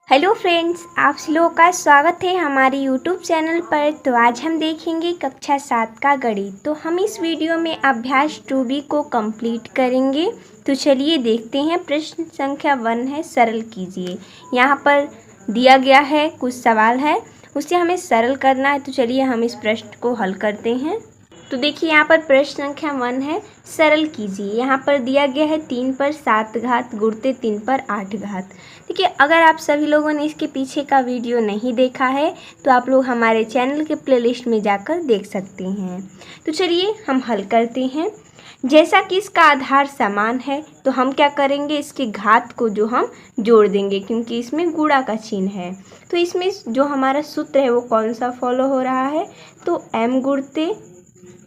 Hello friends, आप लोगों का स्वागत है हमारे यूट्यूब चैनल पर। तो आज हम देखेंगे कक्षा 7 का गणित। तो हम इस वीडियो में अभ्यास 2B को कंप्लीट करेंगे। तो चलिए देखते हैं। प्रश्न संख्या 1 है, सरल कीजिए। यहाँ पर दिया गया है कुछ सवाल है, उसे हमें सरल करना है। तो चलिए हम इस प्रश्न को हल करते हैं। तो देखिए यहाँ पर प्रश्न संख्या 1 है, सरल कीजिए। यहाँ पर दिया गया है 3 पर 7 घात गुणते 3 पर 8 घात। देखिए, अगर आप सभी लोगों ने इसके पीछे का वीडियो नहीं देखा है तो आप लोग हमारे चैनल के प्लेलिस्ट में जाकर देख सकते हैं। तो चलिए हम हल करते हैं। जैसा कि इसका आधार समान है तो हम क्या करेंगे, इसकी घात को जो हम जोड़ देंगे, क्योंकि इसमें गुणा का चिन्ह है। तो इसमें जो हमारा सूत्र है वो कौन सा फॉलो हो रहा है, तो m गुणते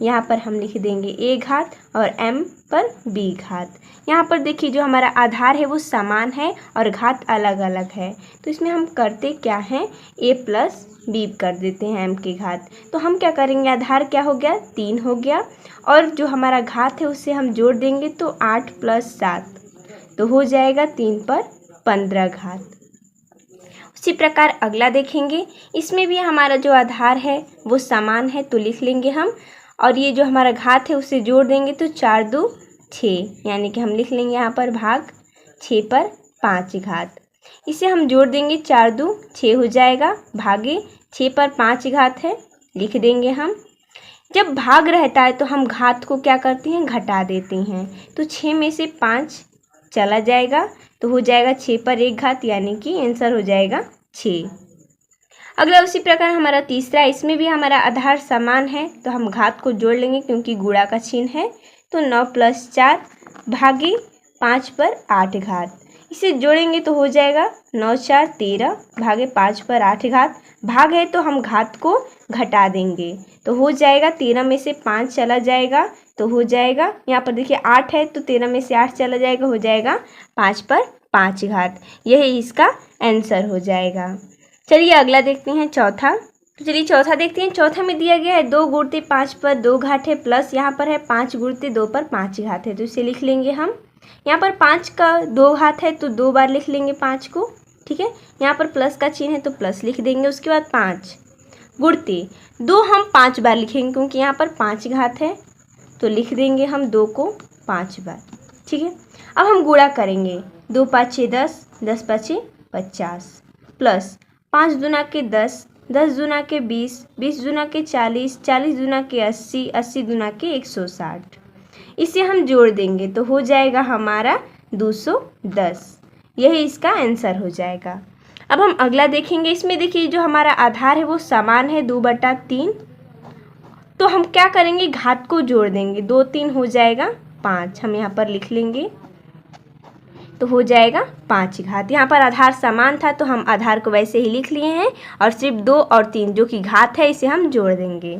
यहाँ पर हम लिख देंगे a घात और m पर b घात। यहाँ पर देखिए जो हमारा आधार है वो समान है और घात अलग अलग है। तो इसमें हम करते क्या हैं, a प्लस b कर देते हैं m की घात। तो हम क्या करेंगे, आधार क्या हो गया, 3 हो गया, और जो हमारा घात है उससे हम जोड़ देंगे तो 8 प्लस 7 तो हो जाएगा 3 पर 15 घात। उसी प्रकार अगला देखेंगे। इसमें भी हमारा जो आधार है वो समान है, तो लिख लेंगे हम, और ये जो हमारा घात है उसे जोड़ देंगे तो 4 2 6, यानी कि हम लिख लेंगे यहाँ पर भाग 6 पर 5 घात। इसे हम जोड़ देंगे, 4 2 6 हो जाएगा, भागे 6 पर 5 घात है, लिख देंगे हम। जब भाग रहता है तो हम घात को क्या करते हैं, घटा देते हैं। तो 6 में से 5 चला जाएगा तो हो जाएगा 6 पर 1 घात, यानी कि आंसर हो जाएगा 6। अगला उसी प्रकार हमारा तीसरा, इसमें भी हमारा आधार समान है तो हम घात को जोड़ लेंगे क्योंकि गुणा का चिन्ह है। तो 9 प्लस 4 भागे 5 पर 8 घात। इसे जोड़ेंगे तो हो जाएगा 9 4 13 भागे 5 पर 8 घात। भाग है तो हम घात को घटा देंगे तो हो जाएगा 13 में से 5 चला जाएगा तो हो जाएगा, यहाँ पर देखिए 8 है तो 13 में से 8 चला जाएगा, हो जाएगा 5 पर 5 घात। यही इसका आंसर हो जाएगा। चलिए अगला देखते हैं, चौथा। तो चलिए चौथा देखते हैं। चौथा में दिया गया है 2 गुणते 5 पर 2 घात है, प्लस यहाँ पर है 5 गुणते 2 पर 5 घात है। तो इसे लिख लेंगे हम। यहाँ पर 5 का 2 घात है तो 2 बार लिख लेंगे 5 को, ठीक है। यहाँ पर प्लस का चिन्ह है तो प्लस लिख देंगे। उसके बाद 5 गुणते 2 हम 5 बार लिखेंगे क्योंकि यहाँ पर 5 घात है, तो लिख देंगे हम 2 को 5 बार, ठीक है। अब हम गुणा करेंगे, 2 5 10 10 5 50 प्लस 5 दूना के 10 10 दूना के 20 20 दूना के 40 40 दूना के 80 80 दूना के 160। इसे हम जोड़ देंगे तो हो जाएगा हमारा 210। यही इसका आंसर हो जाएगा। अब हम अगला देखेंगे। इसमें देखिए जो हमारा आधार है वो समान है 2/3, तो हम क्या करेंगे, घात को जोड़ देंगे, 2 3 हो जाएगा 5, हम यहाँ पर लिख लेंगे तो हो जाएगा 5 घात। यहाँ पर आधार समान था तो हम आधार को वैसे ही लिख लिए हैं, और सिर्फ 2 और 3 जो कि घात है इसे हम जोड़ देंगे।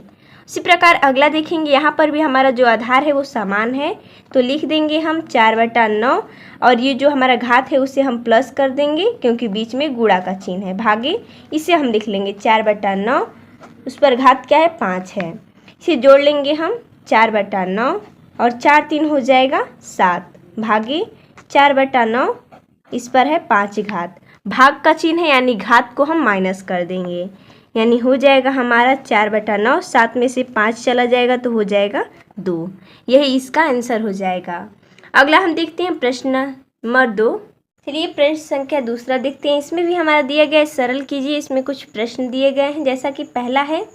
उसी प्रकार अगला देखेंगे। यहाँ पर भी हमारा जो आधार है वो समान है तो लिख देंगे हम 4/9, और ये जो हमारा घात है उसे हम प्लस कर देंगे क्योंकि बीच में गुणा का चिन्ह है, भागे इसे हम लिख लेंगे 4/9, उस पर घात क्या है 5 है। इसे जोड़ लेंगे हम 4/9 और 4 3 हो जाएगा 7, भागे 4/9, इस पर है 5 घात। भाग का चिन्ह है यानी घात को हम माइनस कर देंगे, यानी हो जाएगा हमारा 4/9, 7 में से 5 चला जाएगा तो हो जाएगा 2। यही इसका आंसर हो जाएगा। अगला हम देखते हैं प्रश्न नंबर 2। चलिए प्रश्न संख्या दूसरा देखते हैं। इसमें भी हमारा दिया गया है, सरल कीजिए। इसमें कुछ प्रश्न दिए गए हैं, जैसा कि पहला है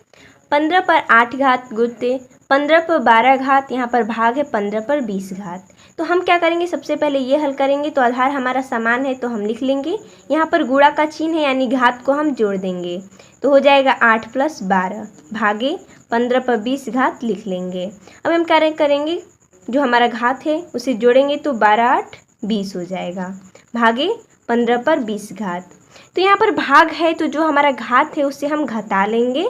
15 पर 8 घात गुणते 15 पर 12 घात। यहाँ पर भाग है 15 पर 20 घात। तो हम क्या करेंगे, सबसे पहले ये हल करेंगे। तो आधार हमारा समान है तो हम लिख लेंगे, यहाँ पर गुणा का चिन्ह है यानी घात को हम जोड़ देंगे तो हो जाएगा 8 प्लस 12 भागे 15 पर 20 घात, लिख लेंगे। अब हम क्या करेंगे, जो हमारा घात है उसे जोड़ेंगे तो 12 8 20 हो जाएगा, भागे 15 पर 20 घात। तो यहाँ पर भाग है तो जो हमारा घात है उसे हम घटा लेंगे,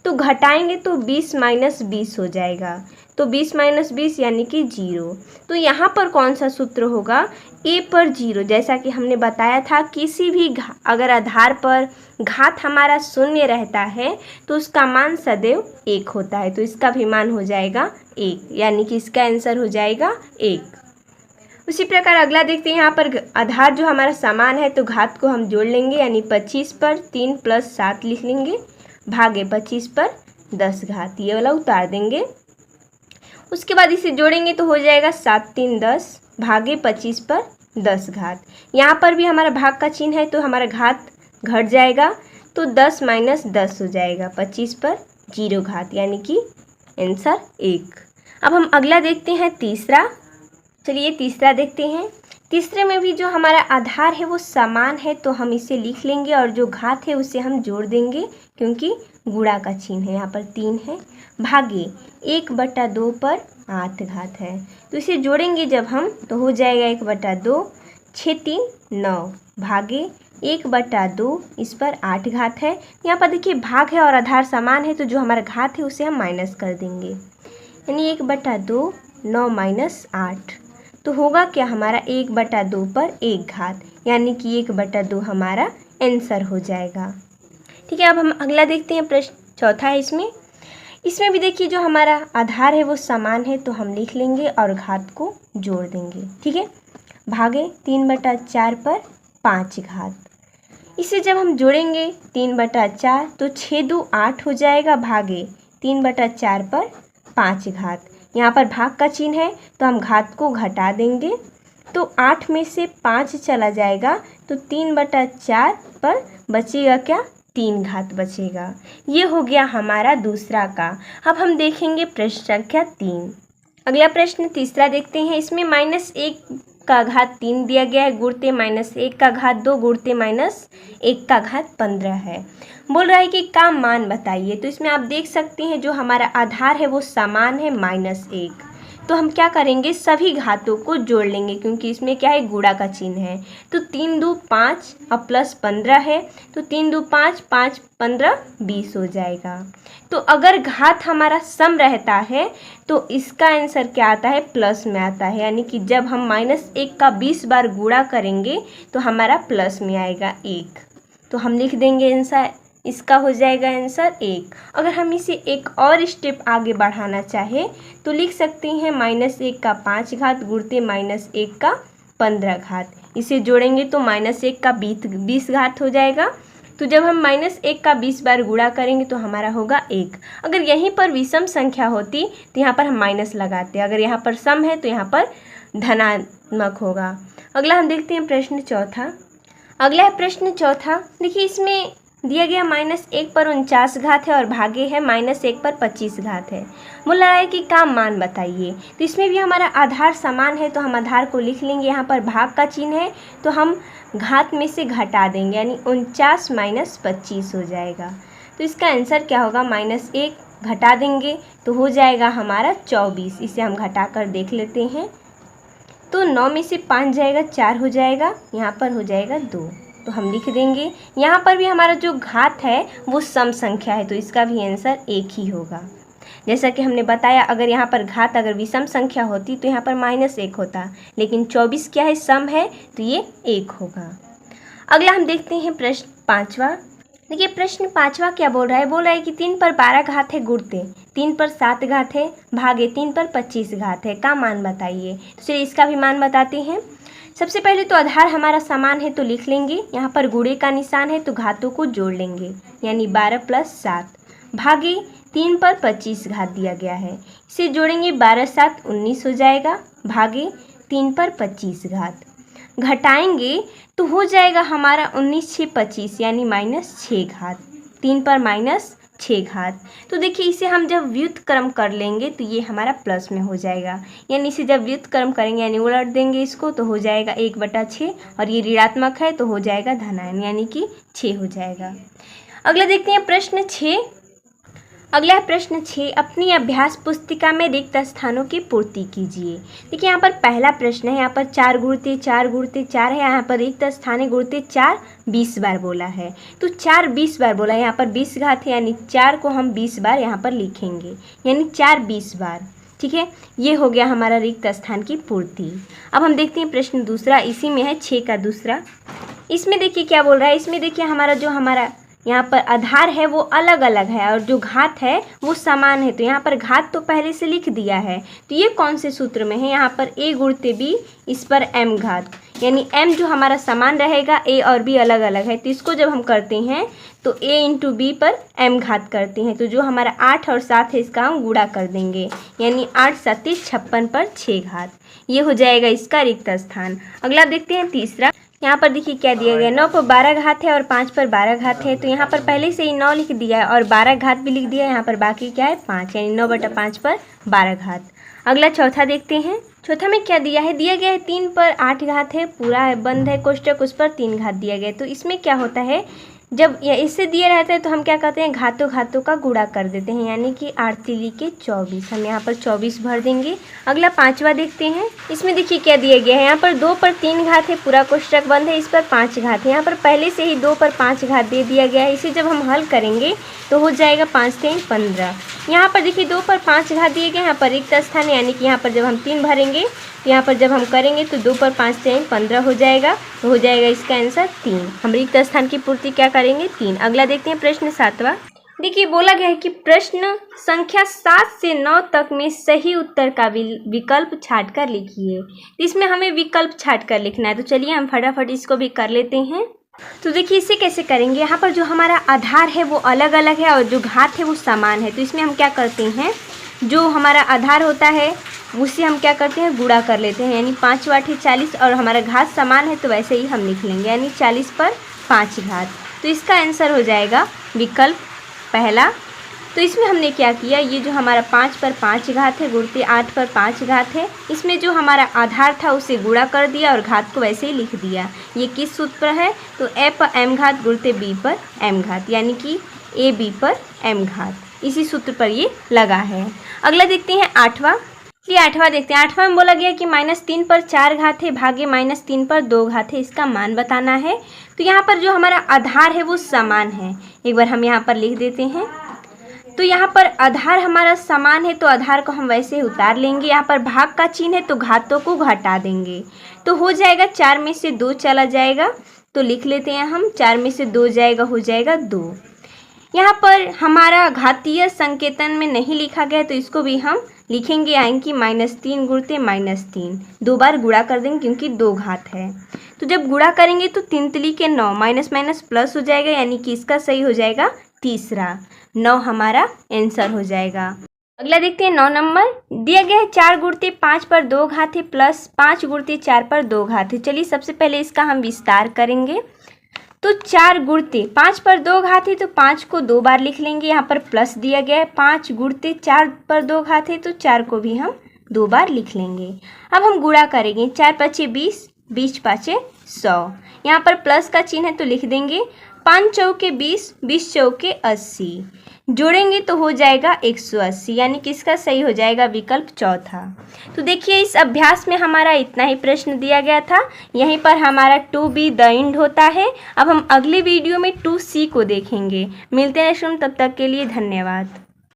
तो घटाएंगे तो 20 माइनस 20 हो जाएगा, तो 20 माइनस 20 यानी कि 0। तो यहाँ पर कौन सा सूत्र होगा, a पर 0। जैसा कि हमने बताया था, किसी भी अगर आधार पर घात हमारा शून्य रहता है तो उसका मान सदैव 1 होता है, तो इसका भी मान हो जाएगा 1, यानी कि इसका आंसर हो जाएगा 1। उसी प्रकार अगला देखते हैं, यहाँ पर आधार जो हमारा समान है तो घात को हम जोड़ लेंगे, यानी 25 पर 3 + 7 लिख लेंगे, भागे 25 पर 10 घात, ये वाला उतार देंगे। उसके बाद इसे जोड़ेंगे तो हो जाएगा 7 3 10 भागे 25 पर 10 घात। यहाँ पर भी हमारा भाग का चिन्ह है तो हमारा घात घट जाएगा, तो 10 - 10 हो जाएगा, 25 पर 0 घात, यानी कि आंसर 1। अब हम अगला देखते हैं तीसरा। चलिए तीसरा देखते हैं। तीसरे में भी जो हमारा आधार है वो समान है तो हम इसे लिख लेंगे और जो घात है उसे हम जोड़ देंगे क्योंकि गुणा का चिन्ह है, यहाँ पर 3 है, भागे 1/2 पर 8 घात है, तो इसे जोड़ेंगे जब हम तो हो जाएगा 1/2, 6 3 9 भागे 1/2, इस पर 8 घात है। यहाँ पर देखिए भाग है और आधार समान है तो जो हमारा घात है उसे हम माइनस कर देंगे, यानी 1/2 9 - 8, तो होगा क्या हमारा 1/2 पर 1 घात, यानी कि 1/2 हमारा आंसर हो जाएगा। ठीक है, अब हम अगला देखते हैं। प्रश्न चौथा है इसमें भी देखिए जो हमारा आधार है वो समान है तो हम लिख लेंगे और घात को जोड़ देंगे। ठीक है, भागे 3/4 पर 5 घात, इसे जब हम जोड़ेंगे 3/4 तो 6 2 8 हो जाएगा, भागे 3/4 पर 5 घात। यहाँ पर भाग का चिन्ह है तो हम घात को घटा देंगे, तो 8 में से 5 चला जाएगा तो 3/4 पर बचेगा क्या, 3 घात बचेगा। ये हो गया हमारा दूसरा का। अब हम देखेंगे प्रश्न संख्या 3। अगला प्रश्न तीसरा देखते हैं। इसमें -1 का घात 3 दिया गया है, गुणते -1 का घात 2 गुणते -1 का घात 15 है। बोल रहा है कि का मान बताइए। तो इसमें आप देख सकते हैं जो हमारा आधार है वो समान है -1, तो हम क्या करेंगे, सभी घातों को जोड़ लेंगे क्योंकि इसमें क्या है, गुणा का चिन्ह है। तो 3 2 5 और प्लस 15 है, तो 3 2 5 5 15 20 हो जाएगा। तो अगर घात हमारा सम रहता है तो इसका आंसर क्या आता है, प्लस में आता है, यानी कि जब हम -1 का 20 बार गुणा करेंगे तो हमारा प्लस में आएगा 1, तो हम लिख देंगे आंसर, इसका हो जाएगा आंसर 1। अगर हम इसे एक और स्टेप आगे बढ़ाना चाहे तो लिख सकते हैं -1 का 5 घात गुणते -1 का 15 घात, इसे जोड़ेंगे तो -1 का 20 घात हो जाएगा। तो जब हम -1 का 20 बार गुणा करेंगे तो हमारा होगा 1। अगर यहीं पर विषम संख्या होती तो यहाँ पर हम माइनस लगाते, अगर यहाँ पर सम है तो यहाँ पर धनात्मक होगा। अगला हम देखते हैं प्रश्न चौथा। अगला है प्रश्न चौथा। देखिए इसमें दिया गया -1 पर 49 घात है और भागे है -1 पर 25 घात है। बोल रहा है कि का मान बताइए। तो इसमें भी हमारा आधार समान है तो हम आधार को लिख लेंगे, यहाँ पर भाग का चिन्ह है तो हम घात में से घटा देंगे, यानी 49 - 25 हो जाएगा। तो इसका आंसर क्या होगा, -1 घटा देंगे तो हो जाएगा हमारा 24। इसे हम घटा कर देख लेते हैं, तो 9 में से 5 जाएगा 4 हो जाएगा, यहाँ पर हो जाएगा 2, तो हम लिख देंगे। यहाँ पर भी हमारा जो घात है वो सम संख्या है तो इसका भी आंसर 1 ही होगा। जैसा कि हमने बताया अगर यहाँ पर घात अगर विषम संख्या होती तो यहाँ पर -1 होता, लेकिन 24 क्या है, सम है तो ये 1 होगा। अगला हम देखते हैं प्रश्न पाँचवा। देखिए प्रश्न पाँचवा क्या बोल रहा है, बोल रहा है कि 3 पर 12 घात है गुणते 3 पर 7 घात है भागे 3 पर 25 घात है, का मान बताइए। तो चलिए इसका भी मान बताते हैं। सबसे पहले तो आधार हमारा समान है तो लिख लेंगे, यहाँ पर गुणे का निशान है तो घातों को जोड़ लेंगे, यानी 12 + 7 भागे 3 पर 25 घात दिया गया है, इसे जोड़ेंगे 12 7 19 हो जाएगा, भागे 3 पर 25 घात, घटाएंगे तो हो जाएगा हमारा 19 6 25 यानी -6 घात, 3 पर -6 घात। तो देखिए इसे हम जब व्युत्क्रम कर लेंगे तो ये हमारा प्लस में हो जाएगा, यानी इसे जब व्युत्क्रम करेंगे यानी उलट देंगे इसको तो हो जाएगा 1/6 और ये ऋणात्मक है तो हो जाएगा धनायन, यानी कि 6 हो जाएगा। अगला देखते हैं प्रश्न 6। अगला है प्रश्न 6, अपनी अभ्यास पुस्तिका में रिक्त स्थानों की पूर्ति कीजिए। देखिए यहाँ पर पहला प्रश्न है, यहाँ पर 4 गुणते 4 गुणते 4 है, यहाँ पर रिक्त स्थान गुणते 4 20 बार बोला है, तो 4 20 बार बोला है, यहाँ पर 20 घात है यानी 4 को हम 20 बार यहाँ पर लिखेंगे, यानी 4 20 बार। ठीक है, ये हो गया हमारा रिक्त स्थान की पूर्ति। अब हम देखते हैं प्रश्न दूसरा, इसी में है 6 का दूसरा। इसमें देखिए क्या बोल रहा है, इसमें देखिए हमारा यहाँ पर आधार है वो अलग अलग है और जो घात है वो समान है। तो यहाँ पर घात तो पहले से लिख दिया है। तो ये कौन से सूत्र में है, यहाँ पर a गुणित b इस पर m घात, यानी m जो हमारा समान रहेगा, a और b अलग अलग है। तो इसको जब हम करते हैं तो a इंटू b पर m घात करते हैं। तो जो हमारा 8 और 7 है इसका हम गुणा कर देंगे, यानी 8 7 56 पर 6 घात। ये हो जाएगा इसका रिक्त स्थान। अगला देखते हैं तीसरा। यहाँ पर देखिए क्या दिया गया, 9 पर 12 घात है और 5 पर 12 घात है। तो यहाँ पर पहले से ही 9 लिख दिया है और 12 घात भी लिख दिया है। यहाँ पर बाकी क्या है 5, यानी 9/5 पर 12 घात। अगला चौथा देखते हैं। चौथा में क्या दिया है, दिया गया है 3 पर 8 घात है, पूरा बंद है कोष्टक, उस पर 3 घात दिया गया है। तो इसमें क्या होता है, जब यह इससे दिया रहता है तो हम क्या करते हैं, घातों घातों का गुणा कर देते हैं, यानी कि 8 3 के 24। हम यहाँ पर 24 भर देंगे। अगला पांचवा देखते हैं। इसमें देखिए क्या दिया गया है, यहाँ पर 2 पर 3 घात है, पूरा कोष्टक बंद है, इस पर 5 घात है। यहाँ पर पहले से ही 2 पर 5 घात दे दिया गया है। इसे जब हम हल करेंगे तो हो जाएगा 5 3 15। यहाँ पर देखिए 2 पर 5 घात दिए गए, यहाँ पर रिक्त स्थान है, यानी कि यहाँ पर जब हम 3 भरेंगे तो यहाँ पर जब हम करेंगे तो 2 पर 5 3 15 हो जाएगा। तो हो जाएगा इसका आंसर 3। हम रिक्त स्थान की पूर्ति क्या करेंगे, 3। अगला देखते हैं प्रश्न 7वां। देखिए बोला गया है कि प्रश्न संख्या 7 से 9 तक में सही उत्तर का विकल्प छाट कर लिखिए। इसमें हमें विकल्प छाट कर लिखना है। तो चलिए हम फटाफट इसको भी कर लेते हैं। तो देखिए इसे कैसे करेंगे, यहाँ पर जो हमारा आधार है वो अलग अलग है और जो घात है वो समान है। तो इसमें हम क्या करते हैं, जो हमारा आधार होता है उससे हम क्या करते हैं, गुणा कर लेते हैं, यानी 5 8 40 और हमारा घात समान है तो वैसे ही हम लिख लेंगे, यानी 40 पर 5 घात। तो इसका आंसर हो जाएगा विकल्प पहला। तो इसमें हमने क्या किया, ये जो हमारा 5 पर 5 घात है गुणित 8 पर 5 घात है, इसमें जो हमारा आधार था उसे गुणा कर दिया और घात को वैसे ही लिख दिया। ये किस सूत्र पर है, तो a पर m घात गुणित b पर m घात, यानी कि a b पर m घात, इसी सूत्र पर ये लगा है। अगला देखते हैं 8वां। ये 8वां देखते हैं। 8वां में बोला गया कि -3 पर 4 घात है भागे -3 पर 2 घात है, इसका मान बताना है। तो यहाँ पर जो हमारा आधार है वो समान है, एक बार हम यहाँ पर लिख देते हैं। तो यहाँ पर आधार हमारा समान है तो आधार को हम वैसे ही उतार लेंगे। यहाँ पर भाग का चिन्ह है तो घातों को घटा देंगे। तो हो जाएगा 4 में से 2 चला जाएगा, तो लिख लेते हैं हम 4 में से 2 जाएगा, हो जाएगा 2। यहाँ पर हमारा घातीय संकेतन में नहीं लिखा गया तो इसको भी हम लिखेंगे, आएंगे -3 गुणित -3, 2 बार गुणा कर देंगे क्योंकि 2 घात है। तो जब गुणा करेंगे तो 3 3 के 9, माइनस माइनस प्लस हो जाएगा, यानी कि इसका सही हो जाएगा तीसरा, 9 हमारा आंसर हो जाएगा। अगला देखते हैं 9 नंबर। दिया गया है 4 गुणित 5 पर 2 घात है प्लस 5 गुणित 4 पर 2 घात है। चलिए सबसे पहले इसका हम विस्तार करेंगे। तो 4 गुणित 5 पर 2 घात है तो 5 को 2 बार लिख लेंगे, यहाँ पर प्लस दिया गया है। 5 गुणित 4 पर 2 घात है तो 4 को भी हम 2 बार लिख लेंगे। अब हम गुणा करेंगे, 4 5 20, 20 5 100, यहाँ पर प्लस का चिन्ह है तो लिख देंगे। 5 चौके 20, 20 चौके 80, जोड़ेंगे तो हो जाएगा 180, यानी कि इसका सही हो जाएगा विकल्प चौथा। तो देखिए इस अभ्यास में हमारा इतना ही प्रश्न दिया गया था। यहीं पर हमारा 2B द एंड होता है। अब हम अगले वीडियो में 2C को देखेंगे। मिलते हैं, तब तक के लिए धन्यवाद।